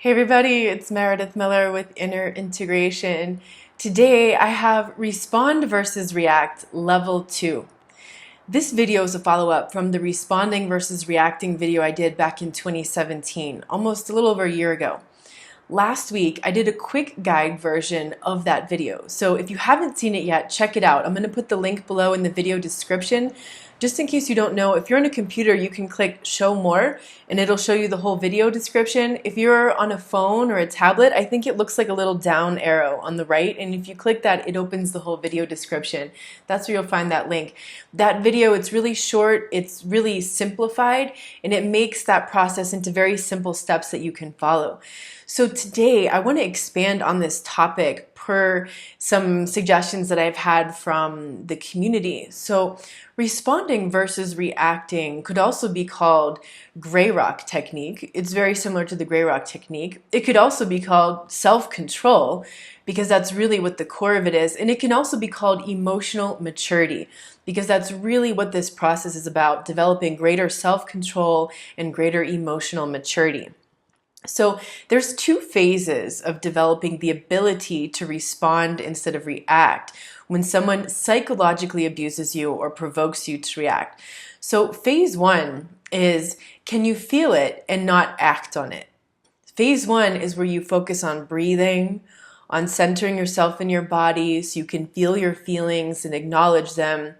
Hey everybody, it's Meredith Miller with Inner Integration. Today I have Respond versus React Level 2. This video is a follow-up from the Responding versus Reacting video I did back in 2017, almost a little over a year ago. Last week, I did a quick guide version of that video. So if you haven't seen it yet, check it out. I'm going to put the link below in the video description. Just in case you don't know, if you're on a computer, you can click Show More, and it'll show you the whole video description. If you're on a phone or a tablet, I think it looks like a little down arrow on the right, and if you click that, it opens the whole video description. That's where you'll find that link. That video, it's really short, it's really simplified, and it makes that process into very simple steps that you can follow. So today, I want to expand on this topic per some suggestions that I've had from the community. So responding versus reacting could also be called gray rock technique. It's very similar to the gray rock technique. It could also be called self-control because that's really what the core of it is. And it can also be called emotional maturity because that's really what this process is about, developing greater self-control and greater emotional maturity. So there's two phases of developing the ability to respond instead of react when someone psychologically abuses you or provokes you to react. So phase one is, can you feel it and not act on it? Phase one is where you focus on breathing, on centering yourself in your body so you can feel your feelings and acknowledge them.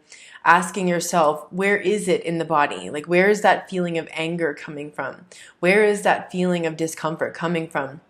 Asking yourself, where is it in the body? Like, where is that feeling of anger coming from? Where is that feeling of discomfort coming from?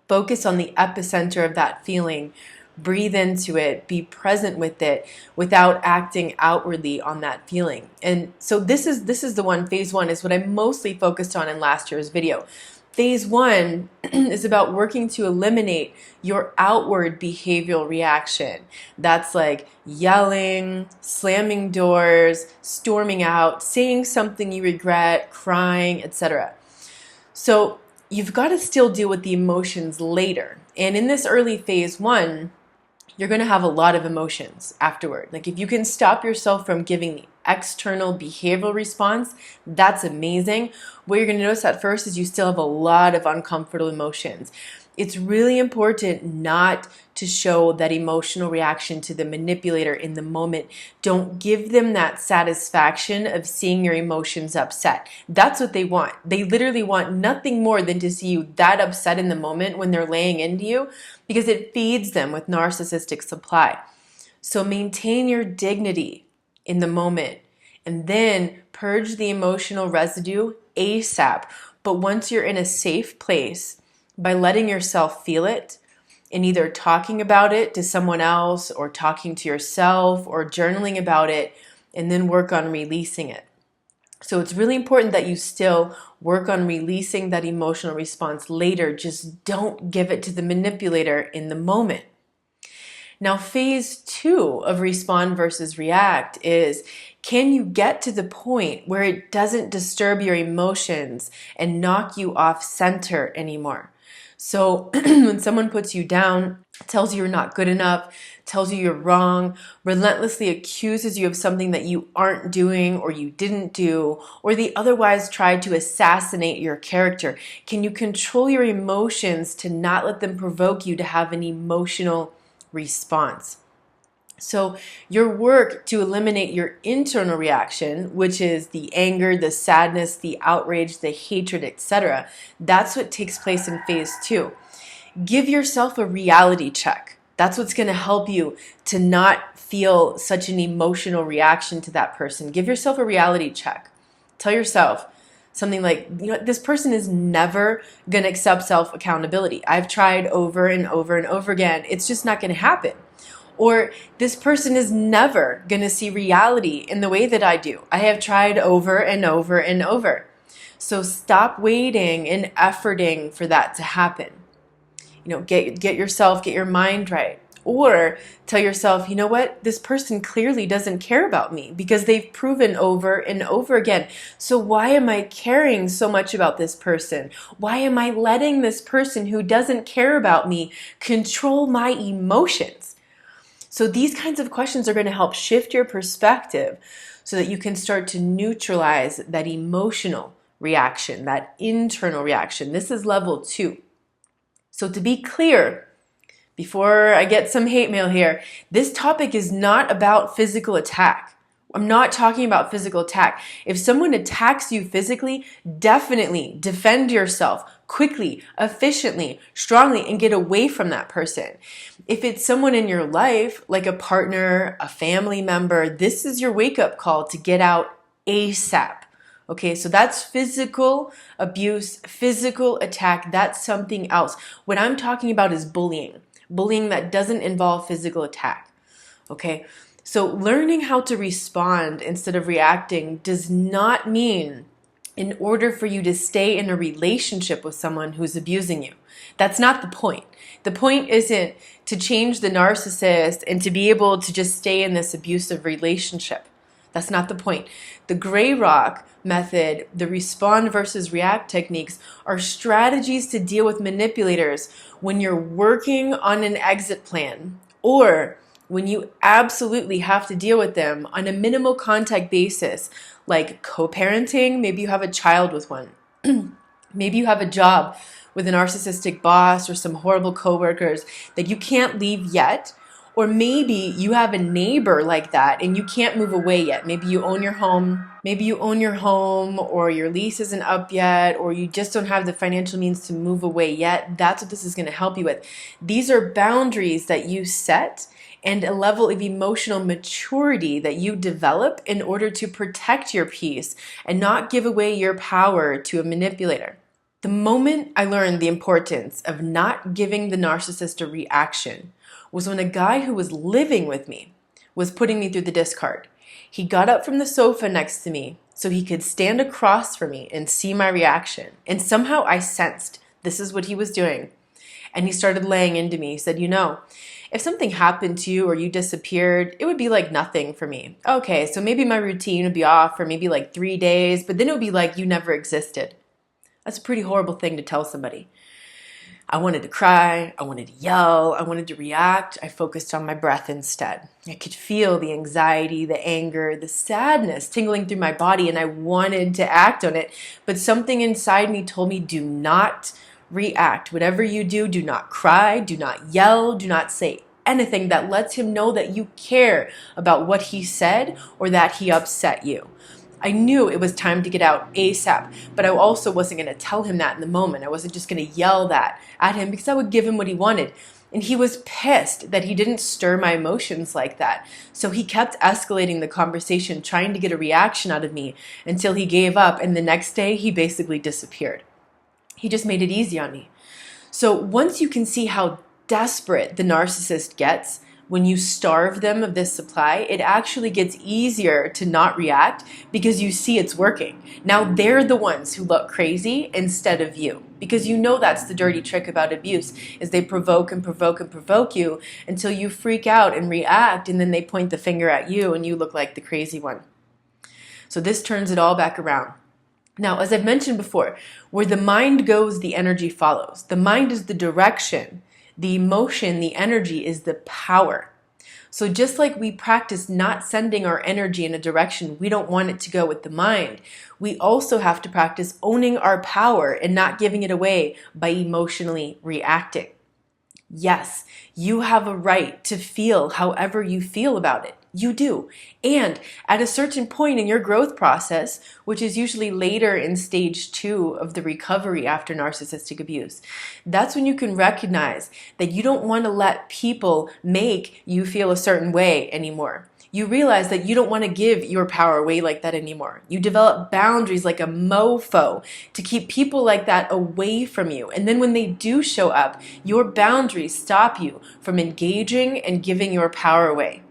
Focus on the epicenter of that feeling. Breathe into it. Be present with it without acting outwardly on that feeling. And so this is the one, phase one is what I mostly focused on in last year's video. Phase one is about working to eliminate your outward behavioral reaction. That's like yelling, slamming doors, storming out, saying something you regret, crying, etc. So you've got to still deal with the emotions later. And in this early phase one, you're going to have a lot of emotions afterward. Like if you can stop yourself from giving the external behavioral response, that's amazing. What you're going to notice at first is you still have a lot of uncomfortable emotions. It's really important not to show that emotional reaction to the manipulator in the moment. Don't give them that satisfaction of seeing your emotions upset. That's what they want. They literally want nothing more than to see you that upset in the moment when they're laying into you because it feeds them with narcissistic supply. So maintain your dignity in the moment and then purge the emotional residue ASAP. But once you're in a safe place, by letting yourself feel it and either talking about it to someone else or talking to yourself or journaling about it and then work on releasing it. So it's really important that you still work on releasing that emotional response later. Just don't give it to the manipulator in the moment. Now, phase two of respond versus react is, can you get to the point where it doesn't disturb your emotions and knock you off center anymore? So when someone puts you down, tells you you're not good enough, tells you you're wrong, relentlessly accuses you of something that you aren't doing or you didn't do, or they otherwise try to assassinate your character, can you control your emotions to not let them provoke you to have an emotional response? So your work to eliminate your internal reaction, which is the anger, the sadness, the outrage, the hatred, etc., that's what takes place in phase two. Give yourself a reality check. That's what's going to help you to not feel such an emotional reaction to that person. Give yourself a reality check. Tell yourself something like, you know, this person is never going to accept self-accountability. I've tried over and over and over again. It's just not going to happen. Or this person is never going to see reality in the way that I do. I have tried over and over and over. So stop waiting and efforting for that to happen. You know, get your mind right. Or tell yourself, you know what? This person clearly doesn't care about me because they've proven over and over again. So why am I caring so much about this person? Why am I letting this person who doesn't care about me control my emotions? So these kinds of questions are going to help shift your perspective so that you can start to neutralize that emotional reaction, that internal reaction. This is level two. So to be clear, before I get some hate mail here, this topic is not about physical attack. I'm not talking about physical attack. If someone attacks you physically, definitely defend yourself quickly, efficiently, strongly, and get away from that person. If it's someone in your life, like a partner, a family member, this is your wake-up call to get out ASAP. Okay, so that's physical abuse, physical attack. That's something else. What I'm talking about is bullying. Bullying that doesn't involve physical attack. Okay, so learning how to respond instead of reacting does not mean in order for you to stay in a relationship with someone who's abusing you. That's not the point. The point isn't to change the narcissist and to be able to just stay in this abusive relationship. That's not the point. The gray rock method, the respond versus react techniques are strategies to deal with manipulators when you're working on an exit plan or when you absolutely have to deal with them on a minimal contact basis, like co-parenting. Maybe you have a child with one. Maybe you have a job with a narcissistic boss or some horrible coworkers that you can't leave yet. Or maybe you have a neighbor like that and you can't move away yet. Maybe you own your home. Maybe you own your home, or your lease isn't up yet, or you just don't have the financial means to move away yet. That's what this is going to help you with. These are boundaries that you set and a level of emotional maturity that you develop in order to protect your peace and not give away your power to a manipulator. The moment I learned the importance of not giving the narcissist a reaction was when a guy who was living with me was putting me through the discard. He got up from the sofa next to me so he could stand across from me and see my reaction. And somehow I sensed this is what he was doing. And he started laying into me. He said, you know, if something happened to you or you disappeared, it would be like nothing for me. Okay, so maybe my routine would be off for maybe like 3 days, but then it would be like you never existed. That's a pretty horrible thing to tell somebody. I wanted to cry, I wanted to yell, I wanted to react. I focused on my breath instead. I could feel the anxiety, the anger, the sadness tingling through my body, and I wanted to act on it. But something inside me told me, do not react. Whatever you do, do not cry, do not yell, do not say anything that lets him know that you care about what he said or that he upset you. I knew it was time to get out ASAP, but I also wasn't going to tell him that in the moment. I wasn't just going to yell that at him because I would give him what he wanted. And he was pissed that he didn't stir my emotions like that. So he kept escalating the conversation, trying to get a reaction out of me until he gave up. And the next day, he basically disappeared. He just made it easy on me. So once you can see how desperate the narcissist gets, when you starve them of this supply, it actually gets easier to not react because you see it's working. Now they're the ones who look crazy instead of you, because you know that's the dirty trick about abuse, is they provoke and provoke and provoke you until you freak out and react, and then they point the finger at you and you look like the crazy one. So this turns it all back around. Now, as I've mentioned before, where the mind goes, the energy follows. The mind is the direction. The emotion, the energy is the power. So just like we practice not sending our energy in a direction we don't want it to go with the mind, we also have to practice owning our power and not giving it away by emotionally reacting. Yes, you have a right to feel however you feel about it. You do. And at a certain point in your growth process, which is usually later in stage 2 of the recovery after narcissistic abuse, that's when you can recognize that you don't want to let people make you feel a certain way anymore. You realize that you don't want to give your power away like that anymore. You develop boundaries like a mofo to keep people like that away from you. And then when they do show up, your boundaries stop you from engaging and giving your power away.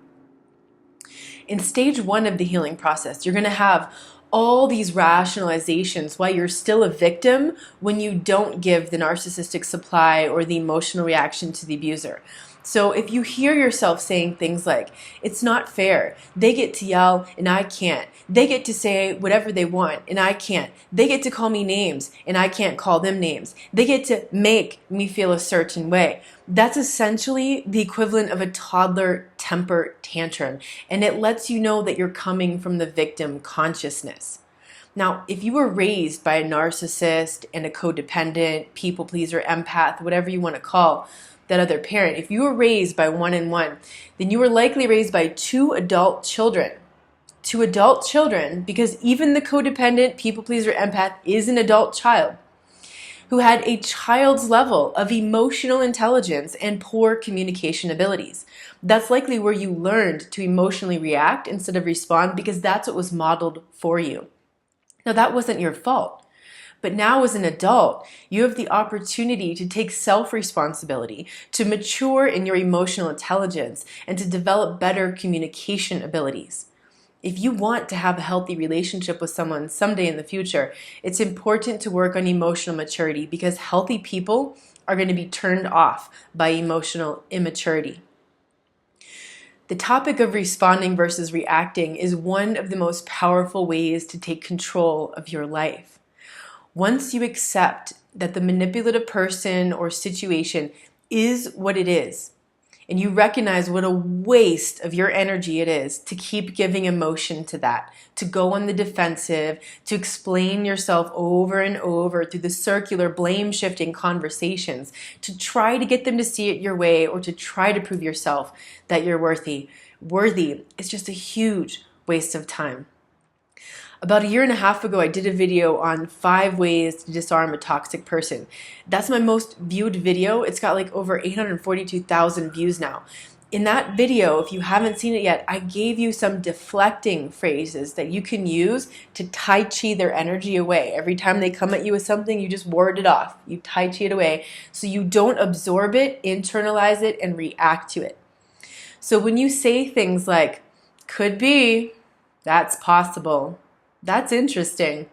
In stage 1 of the healing process, you're going to have all these rationalizations why you're still a victim when you don't give the narcissistic supply or the emotional reaction to the abuser. So if you hear yourself saying things like, it's not fair, they get to yell and I can't, they get to say whatever they want and I can't, they get to call me names and I can't call them names, they get to make me feel a certain way, that's essentially the equivalent of a toddler temper tantrum, and it lets you know that you're coming from the victim consciousness. Now, if you were raised by a narcissist and a codependent, people pleaser, empath, whatever you want to call that other parent, if you were raised by one and one, then you were likely raised by two adult children. Two adult children, because even the codependent, people pleaser, empath is an adult child who had a child's level of emotional intelligence and poor communication abilities. That's likely where you learned to emotionally react instead of respond, because that's what was modeled for you. Now, that wasn't your fault. But now as an adult, you have the opportunity to take self-responsibility, to mature in your emotional intelligence, and to develop better communication abilities. If you want to have a healthy relationship with someone someday in the future, it's important to work on emotional maturity, because healthy people are going to be turned off by emotional immaturity. The topic of responding versus reacting is one of the most powerful ways to take control of your life. Once you accept that the manipulative person or situation is what it is, and you recognize what a waste of your energy it is to keep giving emotion to that, to go on the defensive, to explain yourself over and over through the circular blame-shifting conversations, to try to get them to see it your way, or to try to prove yourself that you're worthy. Worthy is just a huge waste of time. About a year and a half ago, I did a video on 5 ways to disarm a toxic person. That's my most viewed video. It's got like over 842,000 views now. In that video, if you haven't seen it yet, I gave you some deflecting phrases that you can use to Tai Chi their energy away. Every time they come at you with something, you just ward it off. You Tai Chi it away so you don't absorb it, internalize it, and react to it. So when you say things like, could be, that's possible, that's interesting,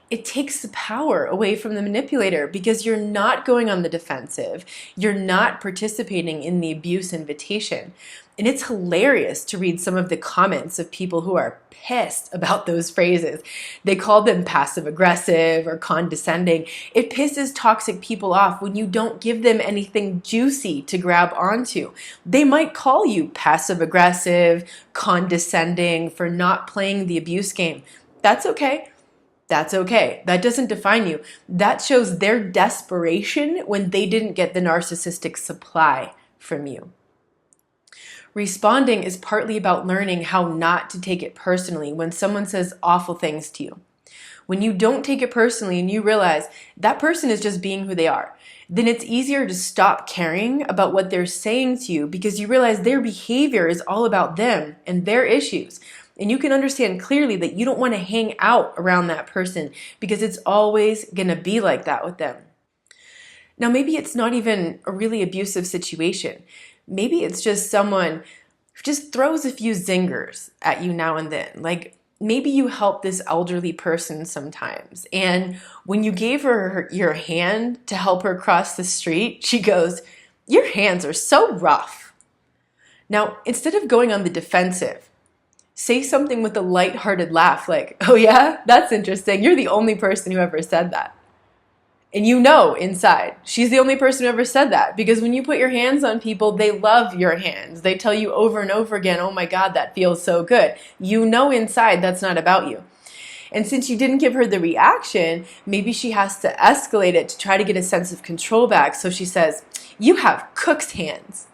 it takes the power away from the manipulator, because you're not going on the defensive. You're not participating in the abuse invitation. And it's hilarious to read some of the comments of people who are pissed about those phrases. They call them passive aggressive or condescending. It pisses toxic people off when you don't give them anything juicy to grab onto. They might call you passive aggressive, condescending for not playing the abuse game. That's okay. That's okay. That doesn't define you. That shows their desperation when they didn't get the narcissistic supply from you. Responding is partly about learning how not to take it personally when someone says awful things to you. When you don't take it personally and you realize that person is just being who they are, then it's easier to stop caring about what they're saying to you, because you realize their behavior is all about them and their issues. And you can understand clearly that you don't want to hang out around that person, because it's always going to be like that with them. Now, maybe it's not even a really abusive situation. Maybe it's just someone who just throws a few zingers at you now and then. Like, maybe you help this elderly person sometimes, and when you gave her your hand to help her cross the street, she goes, "Your hands are so rough." Now, instead of going on the defensive, say something with a lighthearted laugh like, "Oh yeah, that's interesting. You're the only person who ever said that." And you know inside, she's the only person who ever said that, because when you put your hands on people, they love your hands. They tell you over and over again, "Oh my God, that feels so good." You know inside that's not about you. And since you didn't give her the reaction, maybe she has to escalate it to try to get a sense of control back. So she says, "You have cook's hands."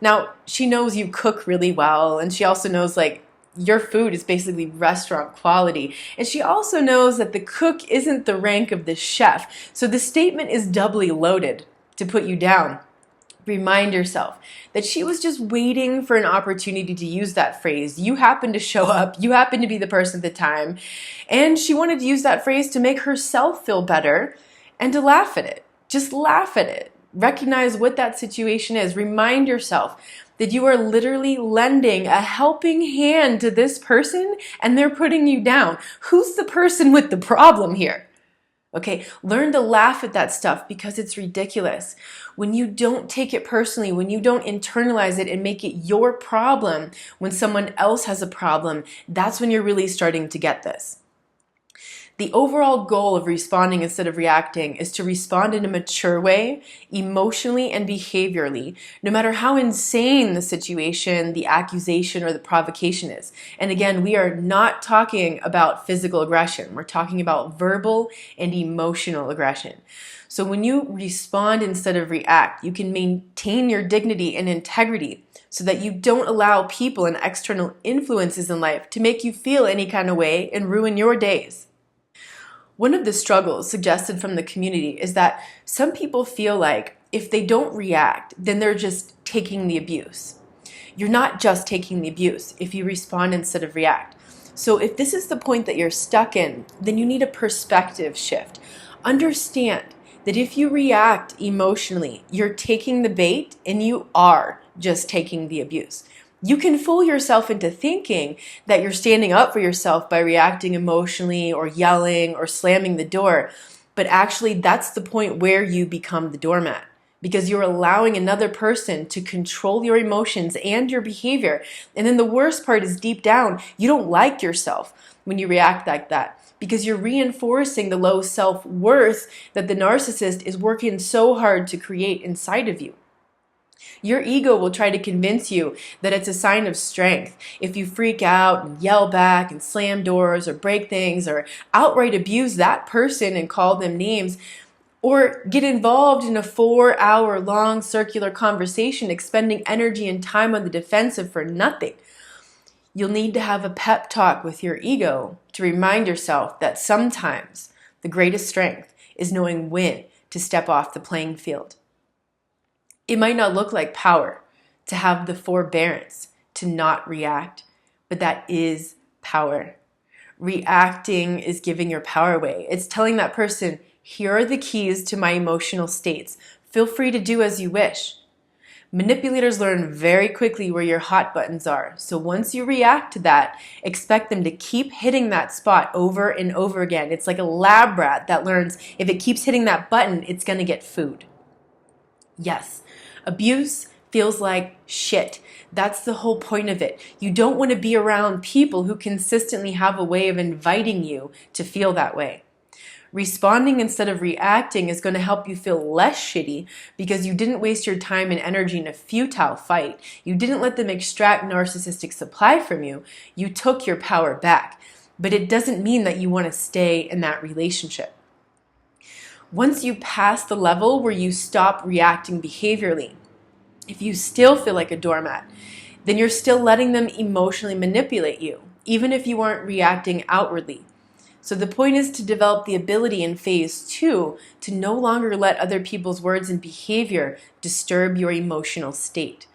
Now, she knows you cook really well, and she also knows like your food is basically restaurant quality. And she also knows that the cook isn't the rank of the chef. So the statement is doubly loaded to put you down. Remind yourself that she was just waiting for an opportunity to use that phrase. You happened to show up. You happened to be the person at the time. And she wanted to use that phrase to make herself feel better and to laugh at it. Just laugh at it. Recognize what that situation is. Remind yourself that you are literally lending a helping hand to this person and they're putting you down. Who's the person with the problem here? Okay, learn to laugh at that stuff because it's ridiculous. When you don't take it personally, when you don't internalize it and make it your problem when someone else has a problem, that's when you're really starting to get this. The overall goal of responding instead of reacting is to respond in a mature way, emotionally and behaviorally, no matter how insane the situation, the accusation, or the provocation is. And again, we are not talking about physical aggression. We're talking about verbal and emotional aggression. So when you respond instead of react, you can maintain your dignity and integrity so that you don't allow people and external influences in life to make you feel any kind of way and ruin your days. One of the struggles suggested from the community is that some people feel like if they don't react, then they're just taking the abuse. You're not just taking the abuse if you respond instead of react. So if this is the point that you're stuck in, then you need a perspective shift. Understand that if you react emotionally, you're taking the bait and you are just taking the abuse. You can fool yourself into thinking that you're standing up for yourself by reacting emotionally or yelling or slamming the door, but actually that's the point where you become the doormat because you're allowing another person to control your emotions and your behavior. And then the worst part is deep down, you don't like yourself when you react like that because you're reinforcing the low self-worth that the narcissist is working so hard to create inside of you. Your ego will try to convince you that it's a sign of strength if you freak out and yell back and slam doors or break things or outright abuse that person and call them names or get involved in a 4-hour long circular conversation expending energy and time on the defensive for nothing. You'll need to have a pep talk with your ego to remind yourself that sometimes the greatest strength is knowing when to step off the playing field. It might not look like power to have the forbearance to not react, but that is power. Reacting is giving your power away. It's telling that person, here are the keys to my emotional states. Feel free to do as you wish. Manipulators learn very quickly where your hot buttons are. So once you react to that, expect them to keep hitting that spot over and over again. It's like a lab rat that learns if it keeps hitting that button, it's going to get food. Yes, abuse feels like shit. That's the whole point of it. You don't want to be around people who consistently have a way of inviting you to feel that way. Responding instead of reacting is going to help you feel less shitty because you didn't waste your time and energy in a futile fight. You didn't let them extract narcissistic supply from you. You took your power back. But it doesn't mean that you want to stay in that relationship. Once you pass the level where you stop reacting behaviorally, if you still feel like a doormat, then you're still letting them emotionally manipulate you, even if you aren't reacting outwardly. So the point is to develop the ability in phase 2 to no longer let other people's words and behavior disturb your emotional state.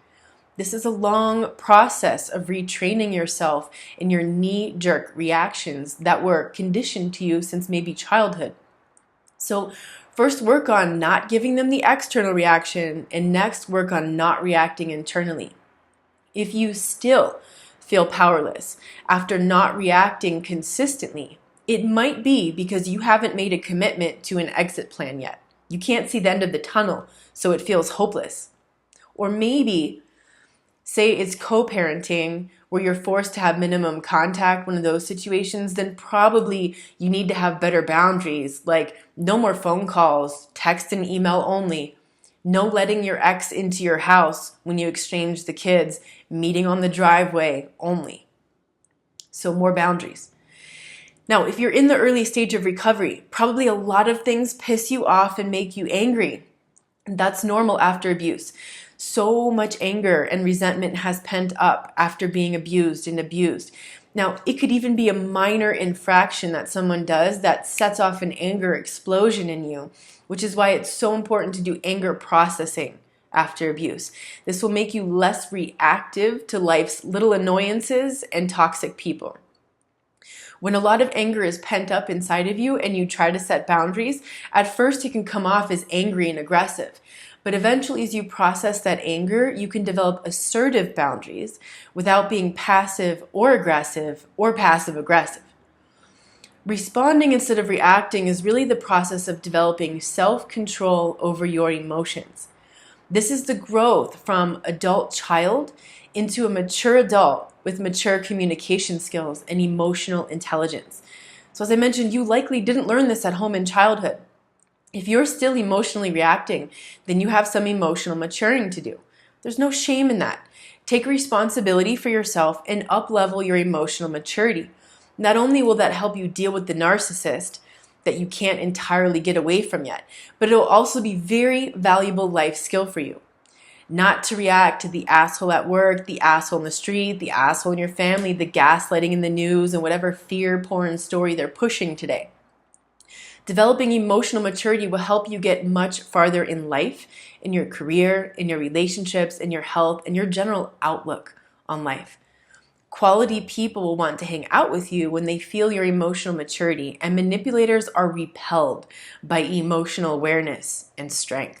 This is a long process of retraining yourself in your knee-jerk reactions that were conditioned to you since maybe childhood. So first work on not giving them the external reaction and next work on not reacting internally. If you still feel powerless after not reacting consistently, it might be because you haven't made a commitment to an exit plan yet. You can't see the end of the tunnel, so it feels hopeless. Or maybe, say it's co-parenting where you're forced to have minimum contact, one of those situations, then probably you need to have better boundaries, like no more phone calls, text and email only, no letting your ex into your house when you exchange the kids, meeting on the driveway only. So more boundaries. Now, if you're in the early stage of recovery, probably a lot of things piss you off and make you angry. That's normal after abuse. So much anger and resentment has pent up after being abused and abused. Now, it could even be a minor infraction that someone does that sets off an anger explosion in you, which is why it's so important to do anger processing after abuse. This will make you less reactive to life's little annoyances and toxic people. When a lot of anger is pent up inside of you and you try to set boundaries, at first it can come off as angry and aggressive. But eventually, as you process that anger, you can develop assertive boundaries without being passive or aggressive or passive aggressive. Responding instead of reacting is really the process of developing self-control over your emotions. This is the growth from adult child into a mature adult with mature communication skills and emotional intelligence. So as I mentioned, you likely didn't learn this at home in childhood. If you're still emotionally reacting, then you have some emotional maturing to do. There's no shame in that. Take responsibility for yourself and up-level your emotional maturity. Not only will that help you deal with the narcissist that you can't entirely get away from yet, but it'll also be very valuable life skill for you. Not to react to the asshole at work, the asshole in the street, the asshole in your family, the gaslighting in the news, and whatever fear porn story they're pushing today. Developing emotional maturity will help you get much farther in life, in your career, in your relationships, in your health, and your general outlook on life. Quality people will want to hang out with you when they feel your emotional maturity, and manipulators are repelled by emotional awareness and strength.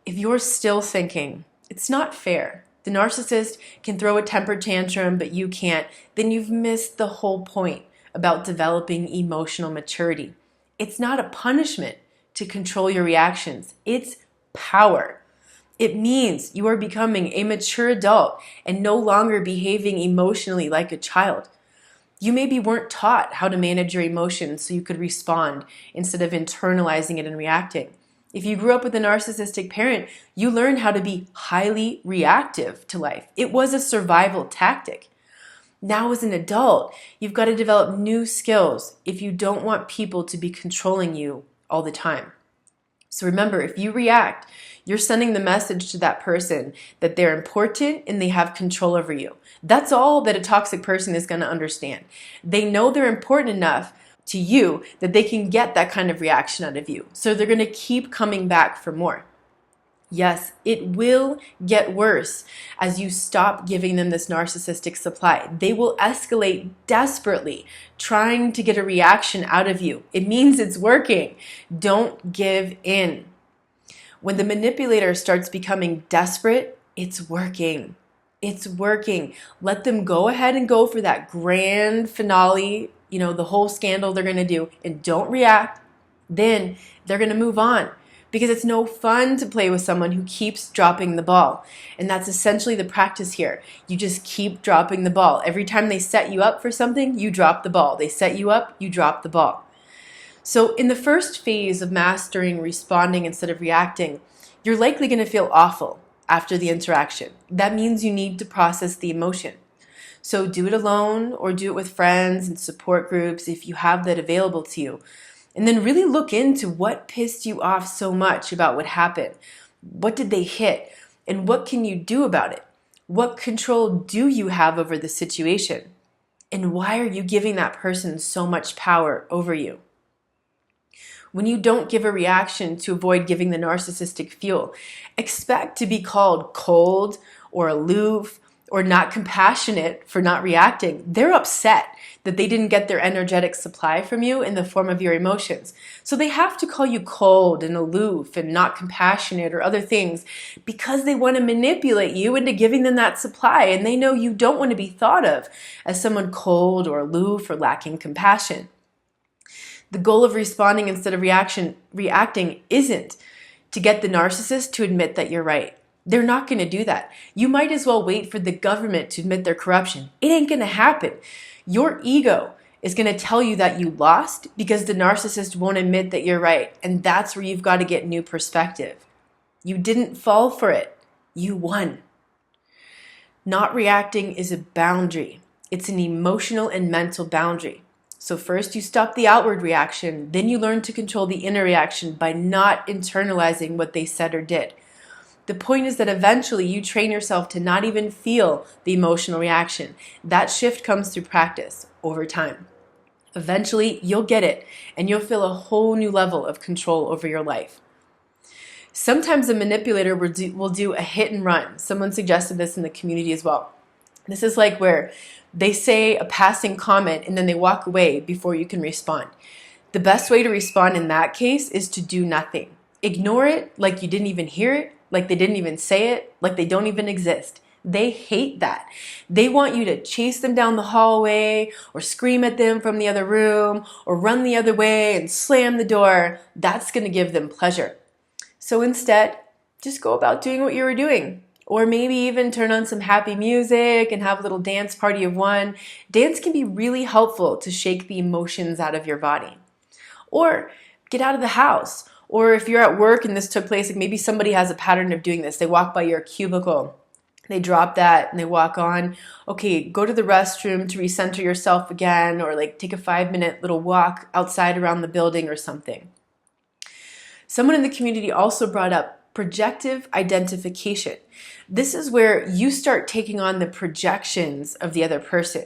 If you're still thinking, it's not fair, the narcissist can throw a temper tantrum but you can't, then you've missed the whole point about developing emotional maturity. It's not a punishment to control your reactions, it's power. It means you are becoming a mature adult and no longer behaving emotionally like a child. You maybe weren't taught how to manage your emotions so you could respond instead of internalizing it and reacting. If you grew up with a narcissistic parent, you learned how to be highly reactive to life. It was a survival tactic. Now as an adult, you've got to develop new skills if you don't want people to be controlling you all the time. So remember, if you react, you're sending the message to that person that they're important and they have control over you. That's all that a toxic person is going to understand. They know they're important enough to you that they can get that kind of reaction out of you. So they're going to keep coming back for more. Yes, it will get worse as you stop giving them this narcissistic supply. They will escalate desperately, trying to get a reaction out of you. It means it's working. Don't give in. When the manipulator starts becoming desperate, it's working. It's working. Let them go ahead and go for that grand finale, the whole scandal they're going to do, and don't react. Then they're going to move on. Because it's no fun to play with someone who keeps dropping the ball. And that's essentially the practice here. You just keep dropping the ball. Every time they set you up for something, you drop the ball. They set you up, you drop the ball. So in the first phase of mastering responding instead of reacting, you're likely going to feel awful after the interaction. That means you need to process the emotion. So do it alone or do it with friends and support groups if you have that available to you. And then really look into what pissed you off so much about what happened. What did they hit? And what can you do about it? What control do you have over the situation? And why are you giving that person so much power over you? When you don't give a reaction to avoid giving the narcissistic fuel, expect to be called cold or aloof or not compassionate for not reacting. They're upset that they didn't get their energetic supply from you in the form of your emotions. So they have to call you cold and aloof and not compassionate or other things because they want to manipulate you into giving them that supply, and they know you don't want to be thought of as someone cold or aloof or lacking compassion. The goal of responding instead of reacting isn't to get the narcissist to admit that you're right. They're not going to do that. You might as well wait for the government to admit their corruption. It ain't going to happen. Your ego is going to tell you that you lost because the narcissist won't admit that you're right. And that's where you've got to get new perspective. You didn't fall for it. You won. Not reacting is a boundary. It's an emotional and mental boundary. So first you stop the outward reaction, then you learn to control the inner reaction by not internalizing what they said or did. The point is that eventually you train yourself to not even feel the emotional reaction. That shift comes through practice over time. Eventually you'll get it and you'll feel a whole new level of control over your life. Sometimes a manipulator will do a hit and run. Someone suggested this in the community as well. This is like where they say a passing comment and then they walk away before you can respond. The best way to respond in that case is to do nothing. Ignore it like you didn't even hear it, like they didn't even say it, like they don't even exist. They hate that. They want you to chase them down the hallway or scream at them from the other room or run the other way and slam the door. That's going to give them pleasure. So instead, just go about doing what you were doing. Or maybe even turn on some happy music and have a little dance party of one. Dance can be really helpful to shake the emotions out of your body. Or get out of the house. Or if you're at work and this took place, like maybe somebody has a pattern of doing this. They walk by your cubicle, they drop that and they walk on. Okay, go to the restroom to recenter yourself again, or like take a 5-minute little walk outside around the building or something. Someone in the community also brought up projective identification. This is where you start taking on the projections of the other person.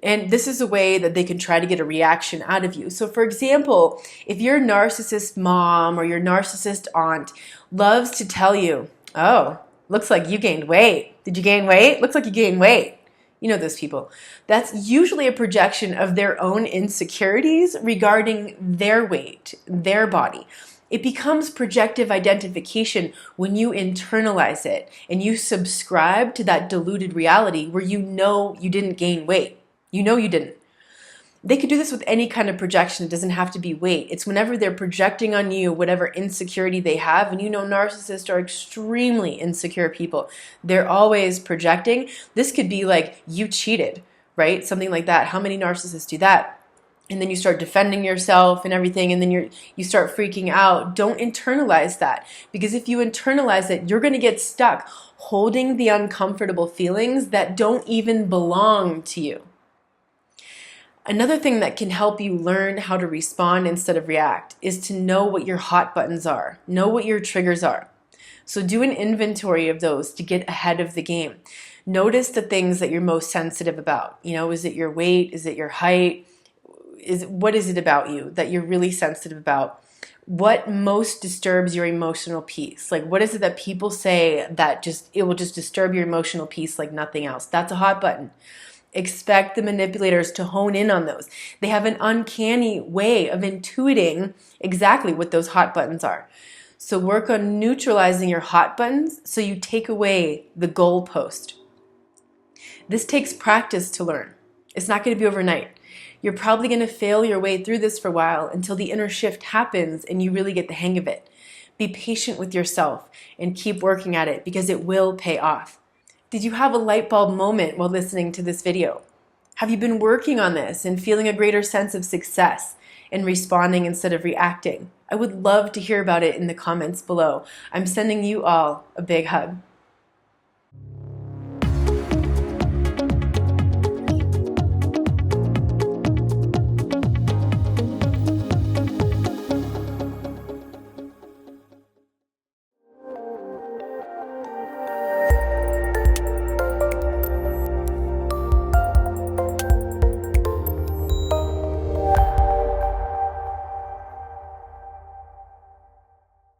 And this is a way that they can try to get a reaction out of you. So for example, if your narcissist mom or your narcissist aunt loves to tell you, oh, looks like you gained weight. Did you gain weight? Looks like you gained weight. You know those people. That's usually a projection of their own insecurities regarding their weight, their body. It becomes projective identification when you internalize it and you subscribe to that diluted reality where you know you didn't gain weight. You know you didn't. They could do this with any kind of projection. It doesn't have to be weight. It's whenever they're projecting on you whatever insecurity they have, and you know narcissists are extremely insecure people. They're always projecting. This could be like, you cheated, right? Something like that. How many narcissists do that? And then you start defending yourself and everything, and then you start freaking out. Don't internalize that, because if you internalize it, you're going to get stuck holding the uncomfortable feelings that don't even belong to you. Another thing that can help you learn how to respond instead of react is to know what your hot buttons are, know what your triggers are. So do an inventory of those to get ahead of the game. Notice the things that you're most sensitive about. You know, is it your weight? Is it your height? What is it about you that you're really sensitive about? What most disturbs your emotional peace? Like, what is it that people say that it will just disturb your emotional peace like nothing else? That's a hot button. Expect the manipulators to hone in on those. They have an uncanny way of intuiting exactly what those hot buttons are. So work on neutralizing your hot buttons so you take away the goalpost. This takes practice to learn. It's not going to be overnight. You're probably going to fail your way through this for a while until the inner shift happens and you really get the hang of it. Be patient with yourself and keep working at it, because it will pay off. Did you have a light bulb moment while listening to this video? Have you been working on this and feeling a greater sense of success in responding instead of reacting? I would love to hear about it in the comments below. I'm sending you all a big hug.